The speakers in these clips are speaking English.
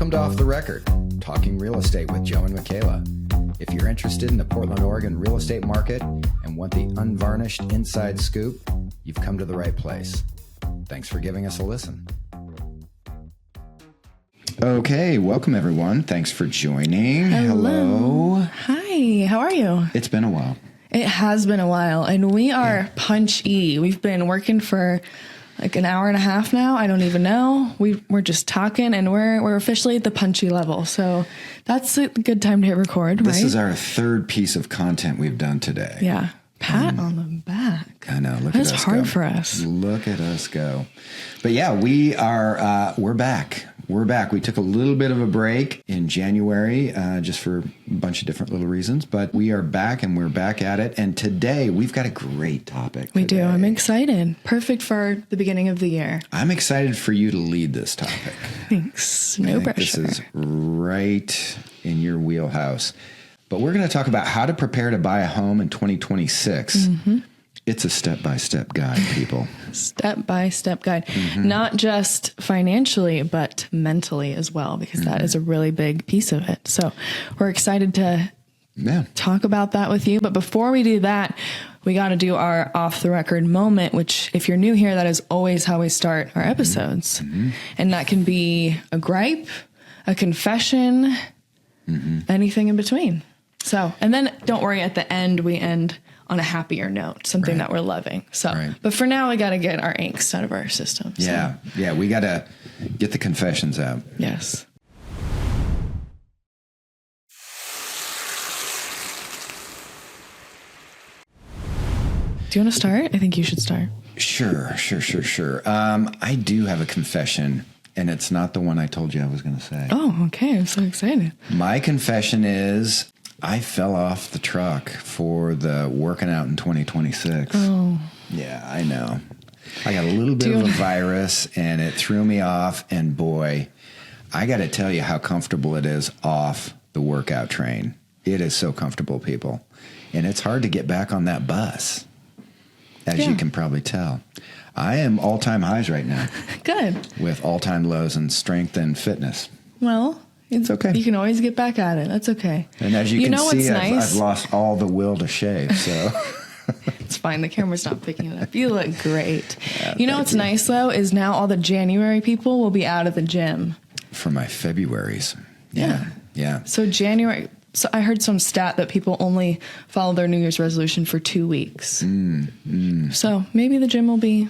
Welcome to Off the Record, talking real estate with Joe and Makayla. If you're interested in the Portland, Oregon real estate market and want the unvarnished inside scoop, you've come to the right place. Thanks for giving us a listen. Okay, welcome everyone. Thanks for joining. Hello. Hi, how are you? It's been a while. It has been a while, and we are punchy. We've been working for like an hour and a half now. I don't even know. We're just talking, and we're officially at the punchy level. So that's a good time to hit record, right? This is our third piece of content we've done today. Yeah. Pat on the back. I know. Look That's at us hard go. for us. Look at us go. But yeah, we're back. We're back. We took a little bit of a break in January, just for a bunch of different little reasons, but we are back and we're back at it. And today we've got a great topic. We do. I'm excited. Perfect for the beginning of the year. I'm excited for you to lead this topic. Thanks. No pressure. This is right in your wheelhouse. But we're going to talk about how to prepare to buy a home in 2026. Mm-hmm. It's a step-by-step guide, people. Step-by-step guide. Mm-hmm. Not just financially, but mentally as well, because that is a really big piece of it. So we're excited to talk about that with you. But before we do that, we got to do our off-the-record moment, which if you're new here, that is always how we start our episodes. Mm-hmm. And that can be a gripe, a confession, anything in between. So, and then don't worry, at the end, we end on a happier note, something that we're loving. So, but for now, we got to get our angst out of our system. So. Yeah. We got to get the confessions out. Yes. Do you want to start? I think you should start. Sure. I do have a confession, and it's not the one I told you I was going to say. Oh, okay. I'm so excited. My confession is I fell off the truck for the working out in 2026. Oh. Yeah, I know. I got a little bit of a virus and it threw me off. And boy, I got to tell you how comfortable it is off the workout train. It is so comfortable, people. And it's hard to get back on that bus, as you can probably tell. I am all-time highs right now. Good. With all-time lows in strength and fitness. Well, it's okay. You can always get back at it. That's okay. And as you can see, I've lost all the will to shave, so. It's fine. The camera's not picking it up. You look great. Yeah, what's nice, though, is now all the January people will be out of the gym. For my Februaries. Yeah. So January. So I heard some stat that people only follow their New Year's resolution for 2 weeks. So maybe the gym will be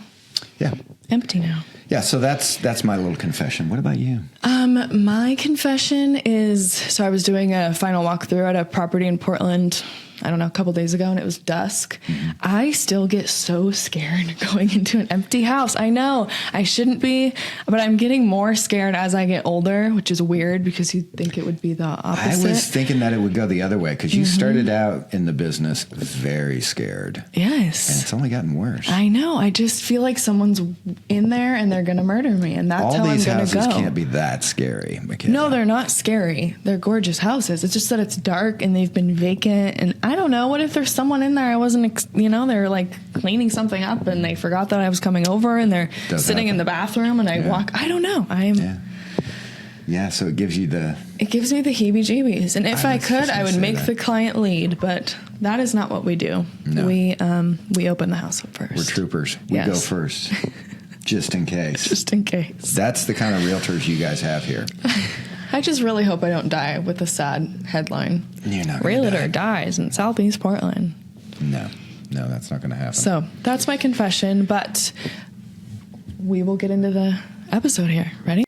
empty now. Yeah, so that's my little confession. What about you? My confession is, so I was doing a final walkthrough at a property in Portland, I don't know, a couple days ago, and it was dusk. Mm-hmm. I still get so scared going into an empty house. I know I shouldn't be, but I'm getting more scared as I get older, which is weird because you'd think it would be the opposite. I was thinking that it would go the other way because you started out in the business very scared. Yes. And it's only gotten worse. I know. I just feel like someone's in there and they're going to murder me. And that's how I'm going to go. All these houses can't be that scary, Makayla. No, they're not scary. They're gorgeous houses. It's just that it's dark and they've been vacant. And I don't know. What if there's someone in there? I wasn't, they're like cleaning something up and they forgot that I was coming over and they're sitting in the bathroom and I walk. I don't know. Yeah, so it gives you It gives me the heebie-jeebies. And if I could, I would make the client lead, but that is not what we do. No. We open the house up first. We're troopers. We go first. Just in case. Just in case. That's the kind of realtors you guys have here. I just really hope I don't die with a sad headline. You're not Realtor dies in Southeast Portland. No, that's not going to happen. So that's my confession, but we will get into the episode here. Ready?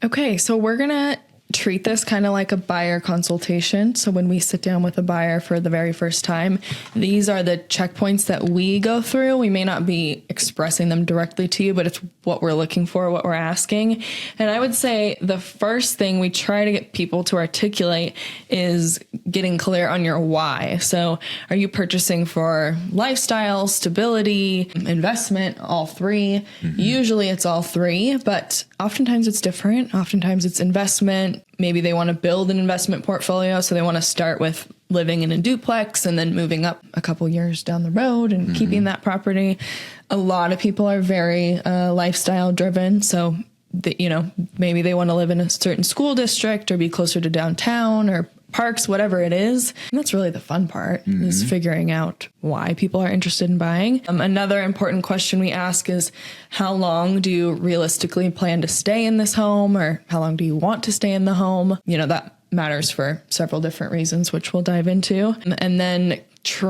Okay, so we're going to treat this kind of like a buyer consultation. So when we sit down with a buyer for the very first time, these are the checkpoints that we go through. We may not be expressing them directly to you, but it's what we're looking for, what we're asking. And I would say the first thing we try to get people to articulate is getting clear on your why. So are you purchasing for lifestyle, stability, investment, all three? Mm-hmm. Usually it's all three, but oftentimes it's different. Oftentimes it's investment. Maybe they want to build an investment portfolio, so they want to start with living in a duplex and then moving up a couple years down the road and keeping that property. A lot of people are very lifestyle driven, so maybe they want to live in a certain school district or be closer to downtown or parks, whatever it is. And that's really the fun part, is figuring out why people are interested in buying. Another important question we ask is, how long do you realistically plan to stay in this home, or how long do you want to stay in the home? That matters for several different reasons, which we'll dive into. And then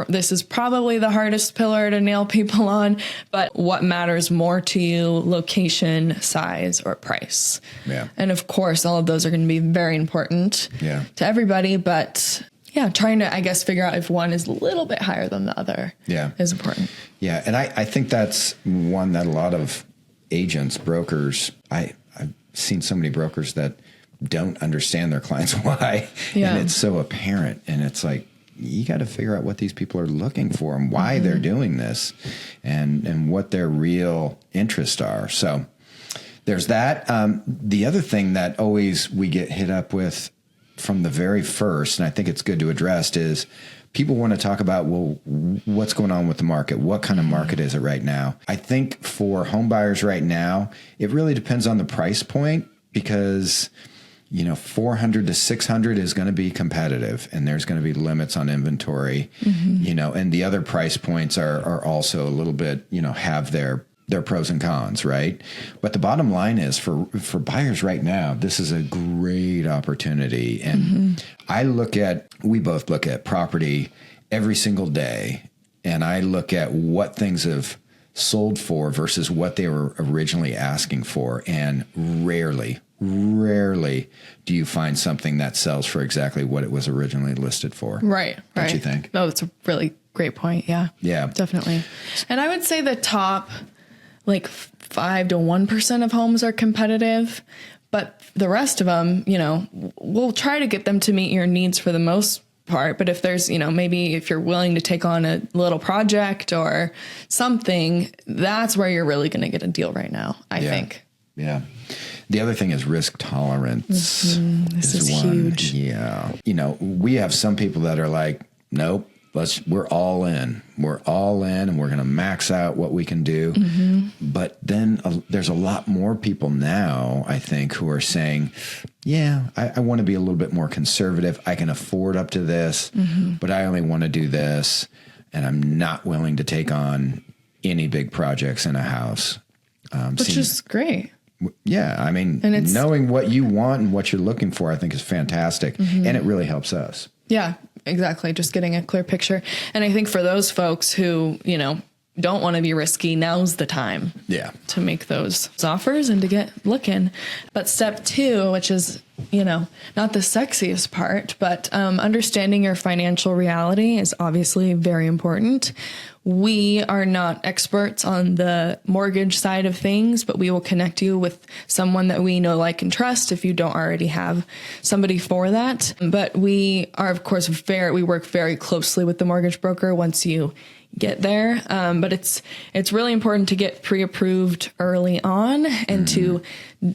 this is probably the hardest pillar to nail people on, but what matters more to you, location, size, or price? Yeah. And of course, all of those are going to be very important to everybody, but trying to, I guess, figure out if one is a little bit higher than the other is important. Yeah. And I think that's one that a lot of agents, brokers, I've seen so many brokers that don't understand their clients why. And it's so apparent. And it's like, you got to figure out what these people are looking for and why they're doing this, and what their real interests are. So there's that. The other thing that always we get hit up with from the very first, and I think it's good to address, is people want to talk about, well, what's going on with the market? What kind of market is it right now? I think for home buyers right now, it really depends on the price point, because 400 to 600 is going to be competitive, and there's going to be limits on inventory, and the other price points are also a little bit, have their pros and cons, right? But the bottom line is for buyers right now, this is a great opportunity. And we both look at property every single day, and I look at what things have sold for versus what they were originally asking for. And rarely do you find something that sells for exactly what it was originally listed for. Right. Don't you think? No, that's a really great point. Yeah. Yeah. Definitely. And I would say the top 5 to 1% of homes are competitive, but the rest of them, we'll try to get them to meet your needs for the most part. But if there's, maybe if you're willing to take on a little project or something, that's where you're really going to get a deal right now, I think. Yeah. The other thing is risk tolerance. This is huge. Yeah. We have some people that are like, nope, we're all in. We're all in, and we're going to max out what we can do. But then there's a lot more people now, I think, who are saying, I want to be a little bit more conservative. I can afford up to this, but I only want to do this, and I'm not willing to take on any big projects in a house. Which is great. Yeah, I mean, knowing what you want and what you're looking for, I think is fantastic, and it really helps us. Yeah, exactly. Just getting a clear picture. And I think for those folks who, don't want to be risky, now's the time to make those offers and to get looking. But step 2, which is, not the sexiest part, but understanding your financial reality is obviously very important. We are not experts on the mortgage side of things, but we will connect you with someone that we know, like, and trust if you don't already have somebody for that. But we are, of course, we work very closely with the mortgage broker once you get there. But it's really important to get pre-approved early on and to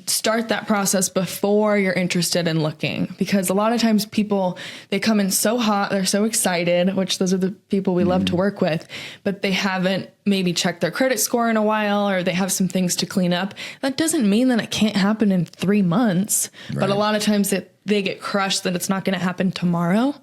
start that process before you're interested in looking, because a lot of times people, they come in so hot, they're so excited, which those are the people we love to work with, but they haven't maybe checked their credit score in a while, or they have some things to clean up. That doesn't mean that it can't happen in 3 months, but a lot of times they get crushed that it's not going to happen tomorrow,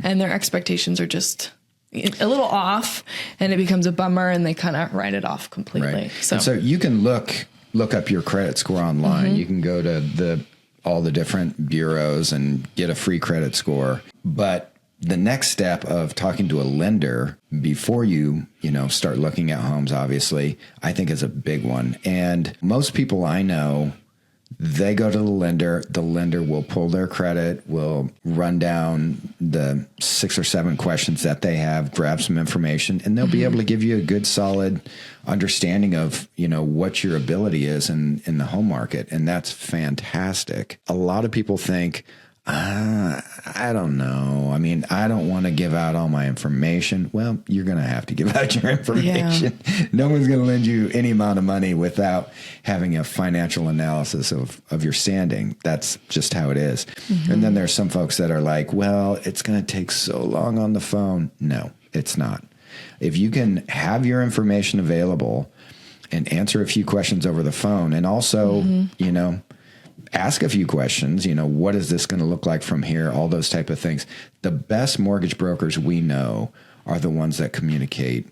and their expectations are just a little off, and it becomes a bummer, and they kind of write it off completely. Right. So you can look up your credit score online. You can go to all the different bureaus and get a free credit score. But the next step of talking to a lender before you start looking at homes, obviously, I think is a big one. And most people I know, they go to the lender will pull their credit, will run down the 6 or 7 questions that they have, grab some information, and they'll be able to give you a good, solid understanding of, what your ability is in the home market. And that's fantastic. A lot of people think, I don't know. I mean, I don't want to give out all my information. Well, you're going to have to give out your information. Yeah. No one's going to lend you any amount of money without having a financial analysis of your standing. That's just how it is. And then there's some folks that are like, well, it's going to take so long on the phone. No, it's not. If you can have your information available, and answer a few questions over the phone. And also, ask a few questions, what is this going to look like from here? All those type of things. The best mortgage brokers we know are the ones that communicate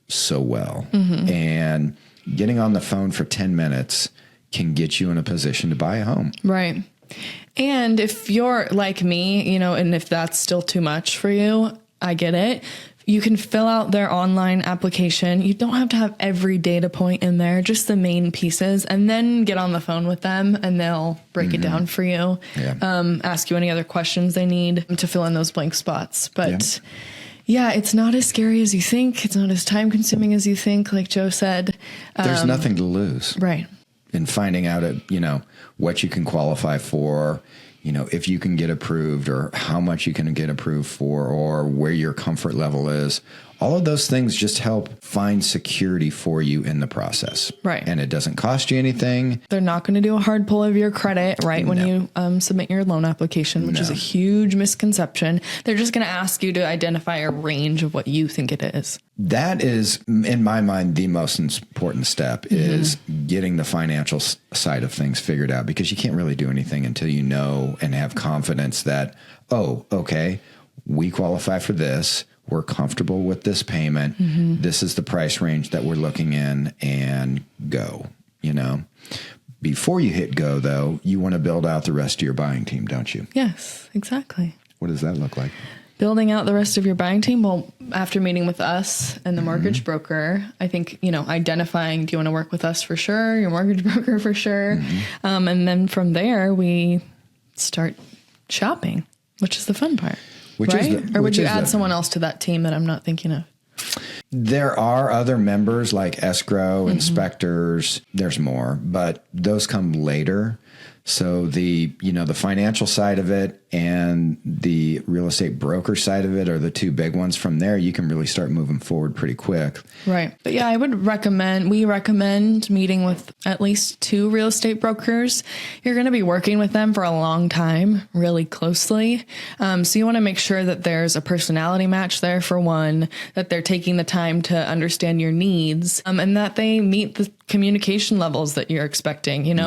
so well. And getting on the phone for 10 minutes can get you in a position to buy a home. Right. And if you're like me, and if that's still too much for you, I get it. You can fill out their online application. You don't have to have every data point in there, just the main pieces, and then get on the phone with them and they'll break it down for you. Yeah. Ask you any other questions they need to fill in those blank spots. But yeah, it's not as scary as you think. It's not as time consuming as you think. Like Joe said, there's nothing to lose. Right. In finding out, what you can qualify for, if you can get approved or how much you can get approved for or where your comfort level is. All of those things just help find security for you in the process. Right. And it doesn't cost you anything. They're not going to do a hard pull of your credit, right, when you submit your loan application, which is a huge misconception. They're just going to ask you to identify a range of what you think it is. That is, in my mind, the most important step is getting the financial side of things figured out, because you can't really do anything until you know and have confidence that, oh, okay, we qualify for this. We're comfortable with this payment. This is the price range that we're looking in, and go, Before you hit go, though, you want to build out the rest of your buying team, don't you? Yes, exactly. What does that look like? Building out the rest of your buying team. Well, after meeting with us and the mortgage broker, I think, identifying, do you want to work with us for sure? Your mortgage broker for sure. And then from there, we start shopping, which is the fun part. Or would you add someone else to that team that I'm not thinking of? There are other members like escrow, inspectors. There's more, but those come later. So the financial side of it and the real estate broker side of it are the two big ones. From there, you can really start moving forward pretty quick. Right. But yeah, we recommend meeting with at least 2 real estate brokers. You're going to be working with them for a long time, really closely. So you want to make sure that there's a personality match there, for one, that they're taking the time to understand your needs, and that they meet the communication levels that you're expecting.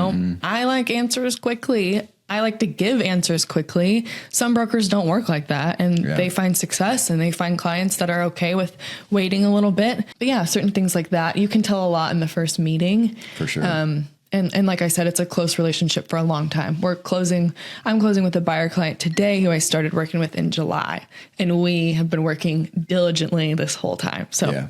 I like answers quickly. I like to give answers quickly. Some brokers don't work like that, and they find success and they find clients that are okay with waiting a little bit. But yeah, certain things like that, you can tell a lot in the first meeting. For sure. And like I said, it's a close relationship for a long time. I'm closing with a buyer client today who I started working with in July, and we have been working diligently this whole time. So yeah.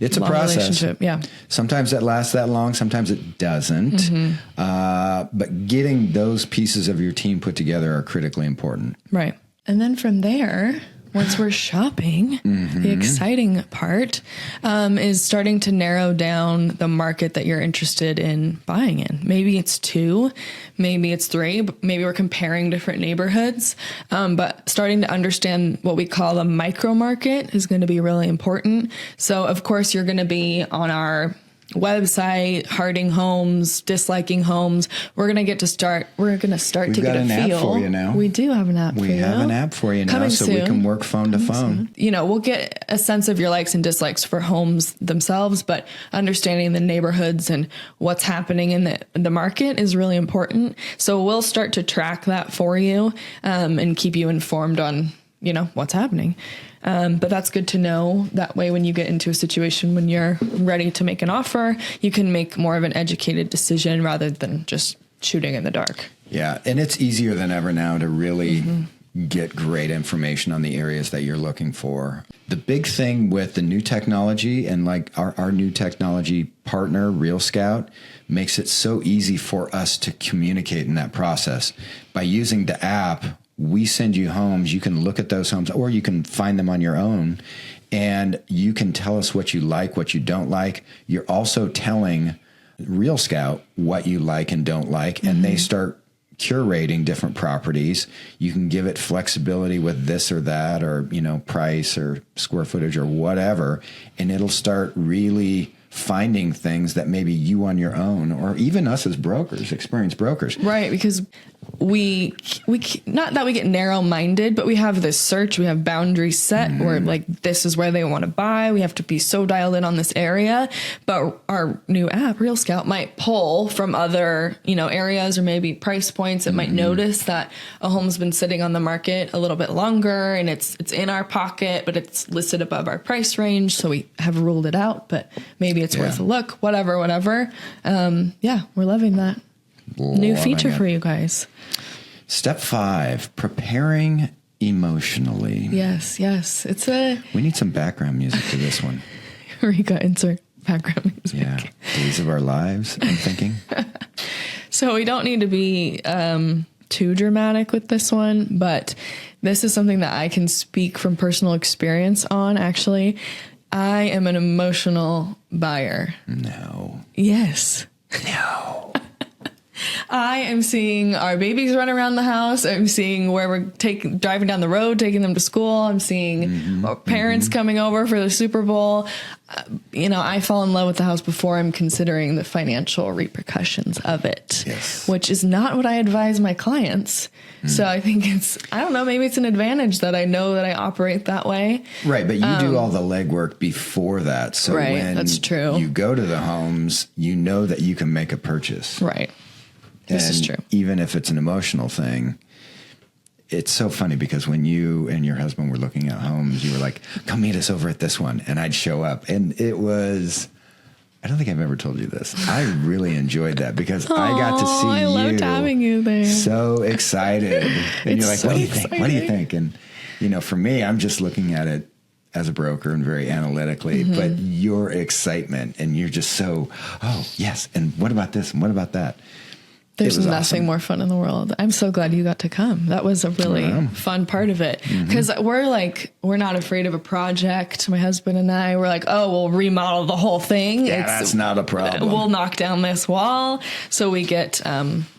It's a process. Yeah. Sometimes it lasts that long. Sometimes it doesn't. But getting those pieces of your team put together are critically important. Right. And then from there, once we're shopping, the exciting part is starting to narrow down the market that you're interested in buying in. Maybe it's 2, maybe it's 3, but maybe we're comparing different neighborhoods. But starting to understand what we call the micro market is going to be really important. So, of course, you're going to be on our website, hearting homes, disliking homes. We're going to start to get a feel. We've got an app for you now. We do have an app for you. We have an app for you now, Coming so soon. we can work phone to phone. We'll get a sense of your likes and dislikes for homes themselves, but understanding the neighborhoods and what's happening in the market is really important. So we'll start to track that for you, and keep you informed on, what's happening. But that's good to know. That way, when you get into a situation when you're ready to make an offer, you can make more of an educated decision rather than just shooting in the dark. Yeah. And it's easier than ever now to really get great information on the areas that you're looking for. The big thing with the new technology, and like our new technology partner, Real Scout, makes it so easy for us to communicate in that process. By using the app, we send you homes. You can look at those homes, or you can find them on your own, and you can tell us what you like, what you don't like. You're also telling Real Scout what you like and don't like, and they start curating different properties. You can give it flexibility with this or that, or, price or square footage or whatever, and it'll start really finding things that maybe you on your own, or even us as brokers, experienced brokers. Right, because we not that we get narrow-minded, but we have this search, we have boundaries set where like this is where they want to buy. We have to be so dialed in on this area. But our new app, Real Scout, might pull from other, areas or maybe price points. It might notice that a home's been sitting on the market a little bit longer and it's in our pocket, but it's listed above our price range. So we have ruled it out, but maybe it's worth a look, whatever. We're loving that. New feature for you guys. Step 5, preparing emotionally. Yes. We need some background music to this one. Rika, insert background music. Yeah. Days of our lives, I'm thinking. So we don't need to be too dramatic with this one, but this is something that I can speak from personal experience on, actually. I am an emotional buyer. No. Yes. No. I am seeing our babies run around the house. I'm seeing where we're driving down the road, taking them to school. I'm seeing our parents coming over for the Super Bowl. I fall in love with the house before I'm considering the financial repercussions of it, which is not what I advise my clients. So I think maybe it's an advantage that I know that I operate that way. Right. But you do all the legwork before that. So when that's true. You go to the homes, you know that you can make a purchase. Right. This is true. Even if it's an emotional thing, it's so funny because when you and your husband were looking at homes, you were like, come meet us over at this one. And I'd show up. And it was, I don't think I've ever told you this. I really enjoyed that because I got to see I loved having you there. So excited. And you're like, so what do you think? What do you think? And, for me, I'm just looking at it as a broker and very analytically, but your excitement and you're just so, oh, yes. And what about this? And what about that? There's nothing more fun in the world. I'm so glad you got to come. That was a really fun part of it. Because we're not afraid of a project. My husband and I were like, we'll remodel the whole thing. Yeah, that's not a problem. We'll knock down this wall. So we get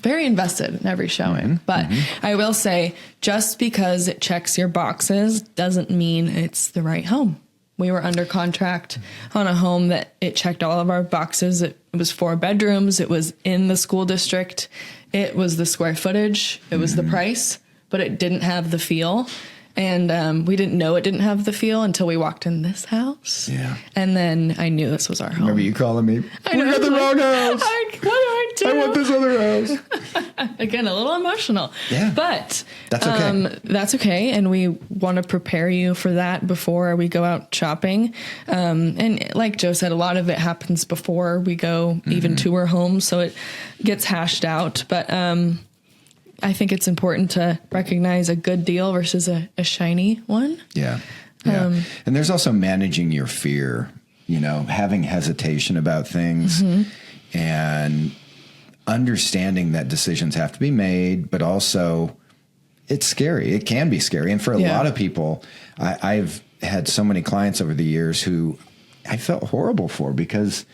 very invested in every showing. But I will say, just because it checks your boxes doesn't mean it's the right home. We were under contract on a home that it checked all of our boxes. It was 4 bedrooms. It was in the school district. It was the square footage. It was the price, but it didn't have the feel. And we didn't know it didn't have the feel until we walked in this house. Yeah. And then I knew this was our home. Remember you calling me? We got the wrong house. What do I do? I want this other house. Again, a little emotional. Yeah. But that's okay. That's okay. And we want to prepare you for that before we go out shopping. And like Joe said, a lot of it happens before we go even to our home. So it gets hashed out. But I think it's important to recognize a good deal versus a shiny one. Yeah. And there's also managing your fear, having hesitation about things and understanding that decisions have to be made, but also it's scary. It can be scary. And for a lot of people, I've had so many clients over the years who I felt horrible for because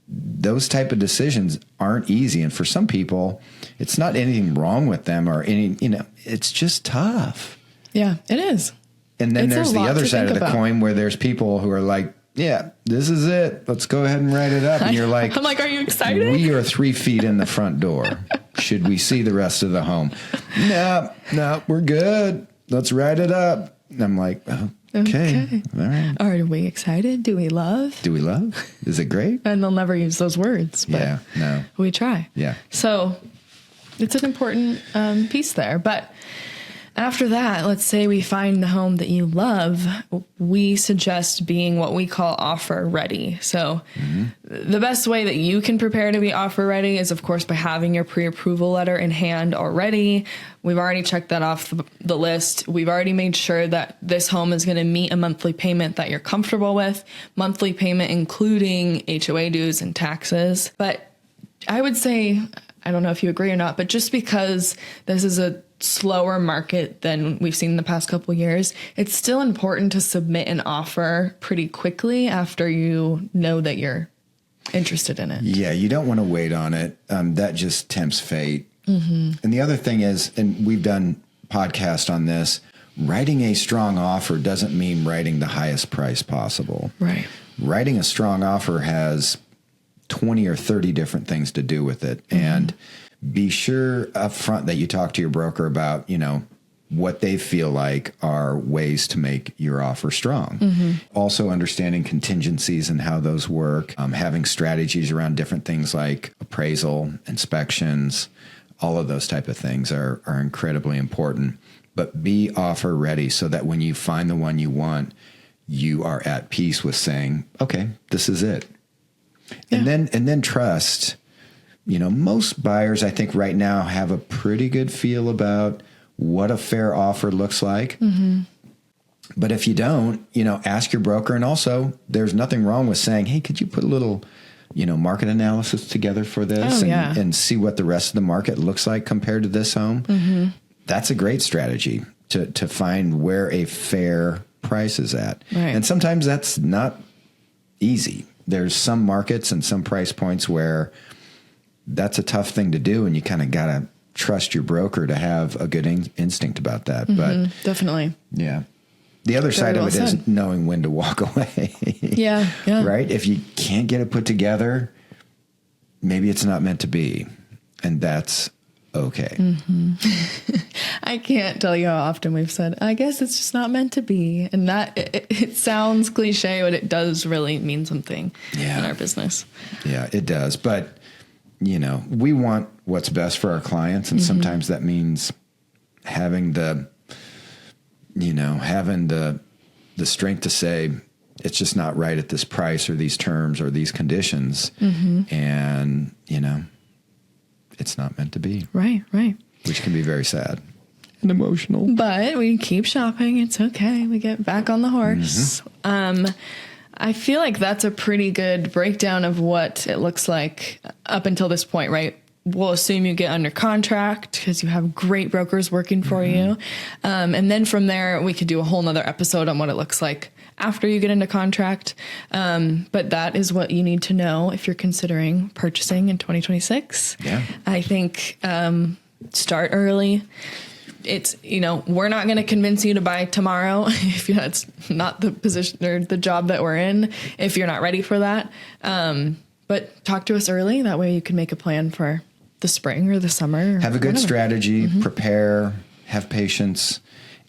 those type of decisions aren't easy. And for some people, it's not anything wrong with them or it's just tough. Yeah, it is. And then there's the other side of the coin where there's people who are like, yeah, this is it. Let's go ahead and write it up. And you're like, I'm like, are you excited? We are 3 feet in the front door. Should we see the rest of the home? No, we're good. Let's write it up. And I'm like, oh. Okay. All right. Are we excited? Do we love? Is it great? And they'll never use those words. But we try. Yeah. So it's an important piece there. But after that, let's say we find the home that you love, we suggest being what we call offer ready. So the best way that you can prepare to be offer ready is, of course, by having your pre-approval letter in hand already. We've already checked that off the list. We've already made sure that this home is going to meet a monthly payment that you're comfortable with, monthly payment including HOA dues and taxes. But I would say, I don't know if you agree or not, but just because this is a slower market than we've seen in the past couple of years, it's still important to submit an offer pretty quickly after you know that you're interested in it. Yeah, you don't want to wait on it. That just tempts fate. And the other thing is, and we've done podcasts on this, writing a strong offer doesn't mean writing the highest price possible. Right. Writing a strong offer has 20 or 30 different things to do with it. And be sure up front that you talk to your broker about, what they feel like are ways to make your offer strong. Also understanding contingencies and how those work, having strategies around different things like appraisal, inspections, all of those type of things are incredibly important. But be offer ready so that when you find the one you want, you are at peace with saying, okay, this is it. Yeah. And then trust. Most buyers, I think right now have a pretty good feel about what a fair offer looks like. But if you don't, ask your broker. And also there's nothing wrong with saying, hey, could you put a little, market analysis together for this and see what the rest of the market looks like compared to this home? That's a great strategy to find where a fair price is at. Right. And sometimes that's not easy. There's some markets and some price points where that's a tough thing to do. And you kind of got to trust your broker to have a good instinct about that. But definitely. Yeah. The other side of it is knowing when to walk away. Yeah. Right? If you can't get it put together, maybe it's not meant to be. And that's okay. I can't tell you how often we've said, I guess it's just not meant to be. And that it sounds cliche, but it does really mean something in our business. Yeah, it does. But we want what's best for our clients. And sometimes that means having the strength to say, it's just not right at this price or these terms or these conditions. And, it's not meant to be. Right. Which can be very sad and emotional. But we keep shopping. It's okay. We get back on the horse. I feel like that's a pretty good breakdown of what it looks like up until this point, right? We'll assume you get under contract because you have great brokers working for you. And then from there, we could do a whole nother episode on what it looks like after you get into contract. But that is what you need to know if you're considering purchasing in 2026. Yeah. I think start early. It's, we're not going to convince you to buy tomorrow if that's not the position or the job that we're in, if you're not ready for that. But talk to us early. That way you can make a plan for the spring or the summer. Have a good strategy, prepare, have patience,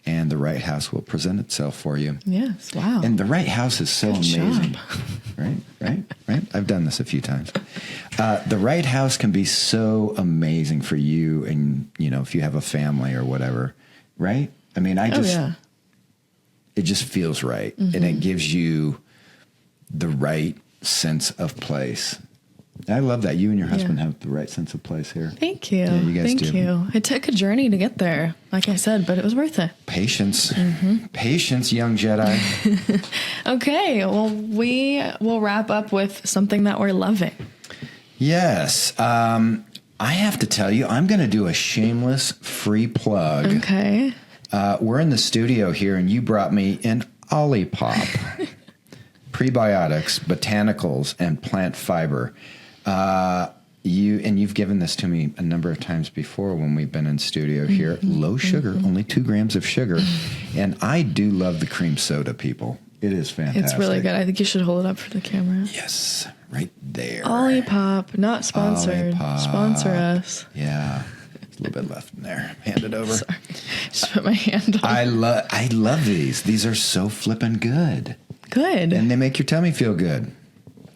and the right house will present itself for you. Yes. Wow. And the right house is so amazing. Job. Right. I've done this a few times. The right house can be so amazing for you and, if you have a family or whatever, right? I mean, it just feels right. And it gives you the right sense of place. I love that you and your husband have the right sense of place here. Thank you. Yeah, you guys do. Thank you. It took a journey to get there, like I said, but it was worth it. Patience. Patience, young Jedi. Okay. Well, we will wrap up with something that we're loving. Yes. I have to tell you, I'm going to do a shameless free plug. Okay. We're in the studio here, and you brought me an Olipop. Prebiotics, botanicals, and plant fiber. You've given this to me a number of times before when we've been in studio here. Low sugar, only 2 grams of sugar. And I do love the cream soda, people. It is fantastic. It's really good. I think you should hold it up for the camera. Yes, right there. Olipop, not sponsored. Olipop. Sponsor us. Yeah. There's a little bit left in there. Hand it over. Sorry. Just put my hand on. I love these. These are so flippin' good. Good. And they make your tummy feel good.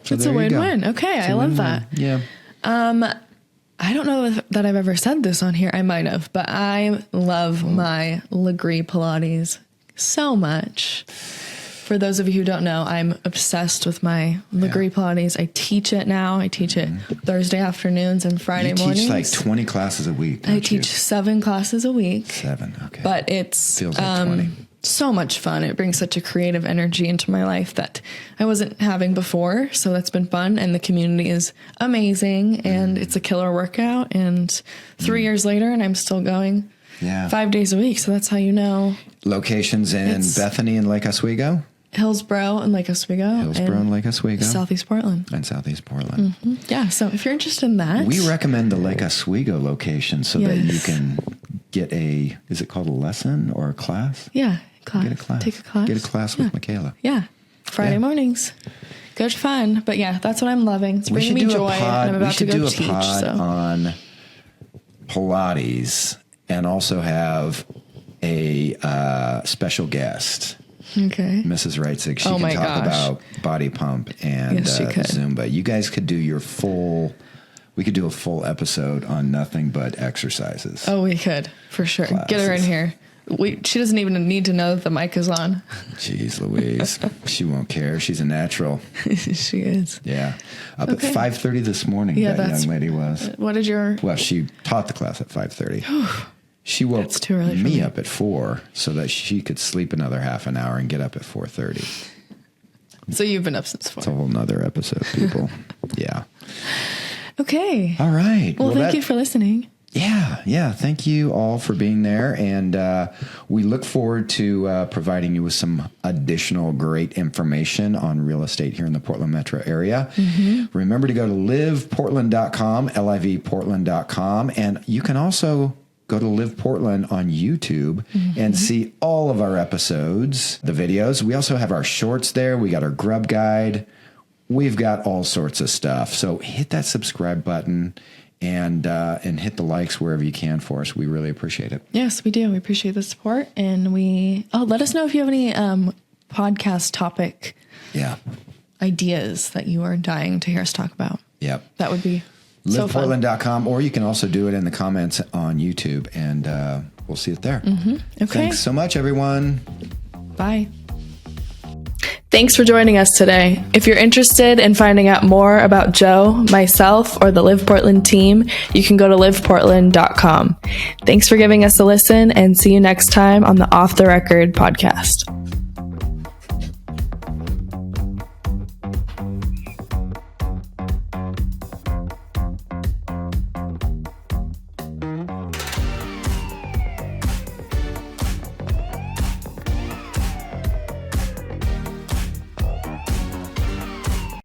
So it's a win-win. Okay, I love that. Yeah. I don't know that I've ever said this on here. I might have, but I love my Legree Pilates so much. For those of you who don't know, I'm obsessed with my Legree Pilates. I teach it now. I teach it Thursday afternoons and Friday mornings. You teach like 20 classes a week, I teach 7 classes a week. 7, okay. But it's feels like 20. So much fun. It brings such a creative energy into my life that I wasn't having before. So that's been fun. And the community is amazing. And it's a killer workout. And 3 years later, and I'm still going 5 days a week. So that's how you know. Locations in Bethany and Lake Oswego? Hillsborough and Lake Oswego. And Lake Oswego. Southeast Portland. And Southeast Portland. Yeah. So if you're interested in that. We recommend the Lake Oswego location so that you can get is it called a lesson or a class? Yeah. Class. Get a class. Take a class. Get a class with Makayla. Yeah. Friday mornings. good fun. But yeah, that's what I'm loving. It's bringing me joy. And I'm about to go teach. On Pilates and also have a special guest. Okay. Mrs. Reitzig. She can talk about body pump and Zumba. You guys could do we could do a full episode on nothing but exercises. Oh, we could, for sure. Classes. Get her in here. She doesn't even need to know that the mic is on. Jeez Louise. She won't care. She's a natural. She is. Yeah. Up at 5:30 this morning, that young lady was. What did Well, she taught the class at 5:30. She woke me up at 4 so that she could sleep another half an hour and get up at 4:30. So you've been up since 4. It's a whole nother episode, people. Yeah. Okay. All right. Well, thank you for listening. Yeah. Thank you all for being there. And we look forward to providing you with some additional great information on real estate here in the Portland metro area. Mm-hmm. Remember to go to LivPortland.com, LIVPortland.com. And you can also go to LivPortland on YouTube and see all of our episodes, the videos. We also have our shorts there. We got our grub guide. We've got all sorts of stuff. So hit that subscribe button and hit the likes wherever you can for us. We really appreciate it. Yes, we do. We appreciate the support. And let us know if you have any podcast topic ideas that you are dying to hear us talk about. Yep. That would be so fun. LivPortland.com, or you can also do it in the comments on YouTube, and we'll see it there. Mm-hmm. Okay. Thanks so much, everyone. Bye. Thanks for joining us today. If you're interested in finding out more about Joe, myself, or the LivPortland team, you can go to LivPortland.com. Thanks for giving us a listen, and see you next time on the Off the Record podcast.